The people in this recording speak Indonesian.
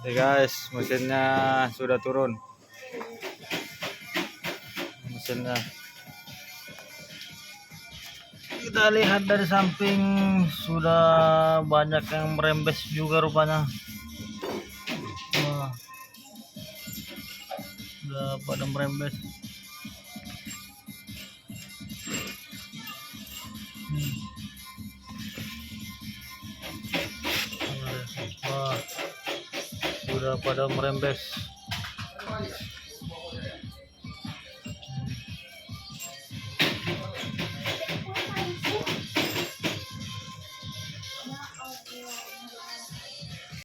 Oke guys, mesinnya sudah turun. Mesinnya. Kita lihat dari samping sudah banyak yang merembes juga rupanya. Wah, sudah pada merembes. Wah, sudah pada merembes.